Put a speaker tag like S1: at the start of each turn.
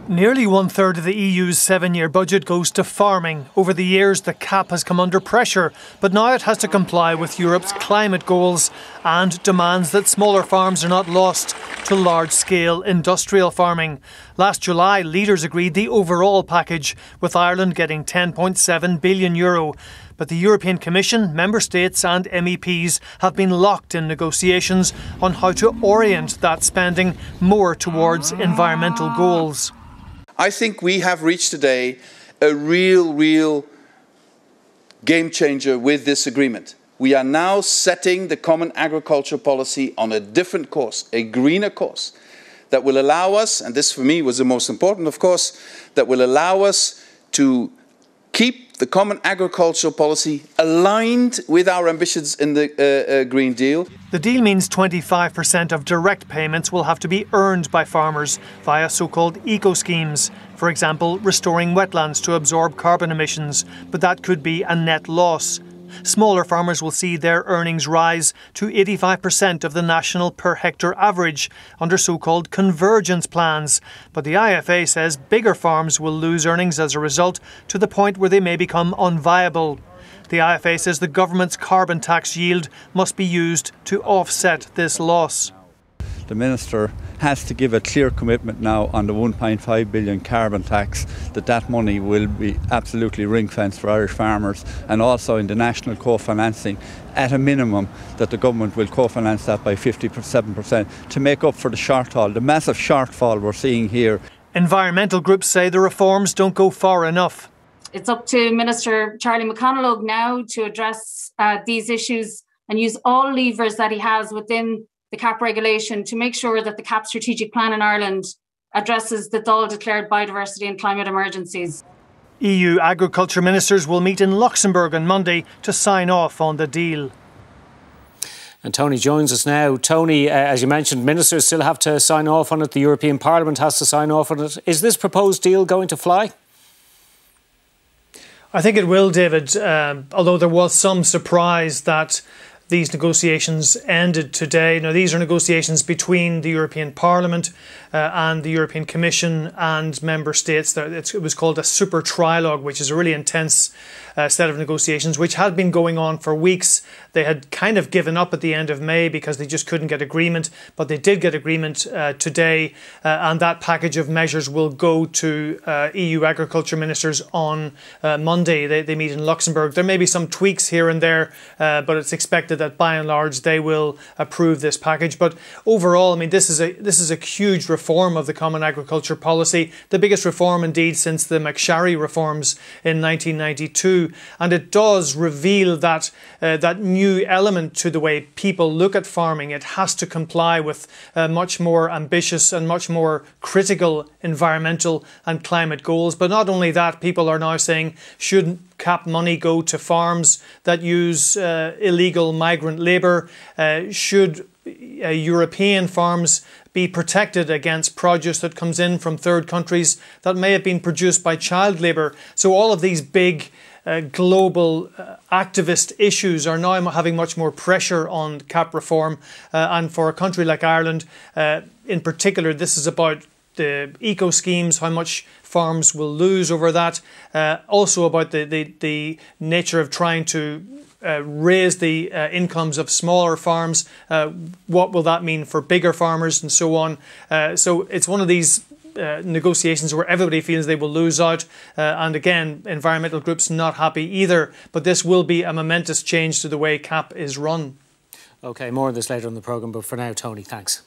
S1: Nearly one-third of the EU's 7-year budget goes to farming. Over the years, the CAP has come under pressure, but now it has to comply with Europe's climate goals and demands that smaller farms are not lost to large-scale industrial farming. Last July, leaders agreed the overall package, with Ireland getting €10.7 billion. But the European Commission, Member States and MEPs have been locked in negotiations on how to orient that spending more towards environmental goals.
S2: I think we have reached today a real game changer with this agreement. We are now setting the common agriculture policy on a different course, a greener course, that will allow us, and this for me was the most important of course, that will allow us to keep the common agricultural policy aligned with our ambitions in the Green Deal.
S1: The deal means 25% of direct payments will have to be earned by farmers via so-called eco-schemes. For example, restoring wetlands to absorb carbon emissions, but that could be a net loss. Smaller farmers will see their earnings rise to 85% of the national per hectare average under so-called convergence plans. But the IFA says bigger farms will lose earnings as a result, to the point where they may become unviable. The IFA says the government's carbon tax yield must be used to offset this loss.
S3: The Minister has to give a clear commitment now on the 1.5 billion carbon tax that money will be absolutely ring-fenced for Irish farmers, and also in the national co-financing at a minimum that the government will co-finance that by 57% to make up for the shortfall, the massive shortfall we're seeing here.
S1: Environmental groups say the reforms don't go far enough.
S4: It's up to Minister Charlie McConalogue now to address these issues and use all levers that he has within the CAP regulation to make sure that the CAP strategic plan in Ireland addresses the Dáil-declared biodiversity and climate emergencies.
S1: EU agriculture ministers will meet in Luxembourg on Monday to sign off on the deal.
S5: And Tony joins us now. Tony, as you mentioned, ministers still have to sign off on it. The European Parliament has to sign off on it. Is this proposed deal going to fly?
S1: I think it will, David, although there was some surprise that these negotiations ended today. Now, these are negotiations between the European Parliament and the European Commission and Member States. It was called a super trilogue, which is a really intense set of negotiations, which had been going on for weeks. They had kind of given up at the end of May because they just couldn't get agreement, but they did get agreement today, and that package of measures will go to EU agriculture ministers on Monday. They meet in Luxembourg. There may be some tweaks here and there, but it's expected that by and large they will approve this package. But overall, I mean, this is a huge reform of the common agriculture policy, the biggest reform indeed since the McSharry reforms in 1992, and it does reveal that new element to the way people look at farming. It has to comply with much more ambitious and much more critical environmental and climate goals. But not only that, people are now saying, should CAP money go to farms that use illegal migrant labour? Should European farms be protected against produce that comes in from third countries that may have been produced by child labour? So all of these big global activist issues are now having much more pressure on CAP reform, and for a country like Ireland in particular, this is about the eco schemes, how much farms will lose over that, also about the nature of trying to raise the incomes of smaller farms. What will that mean for bigger farmers and so on? So it's one of these negotiations where everybody feels they will lose out, and again, environmental groups not happy either. But this will be a momentous change to the way CAP is run.
S5: OK, more on this later in the programme, but for now, Tony, thanks.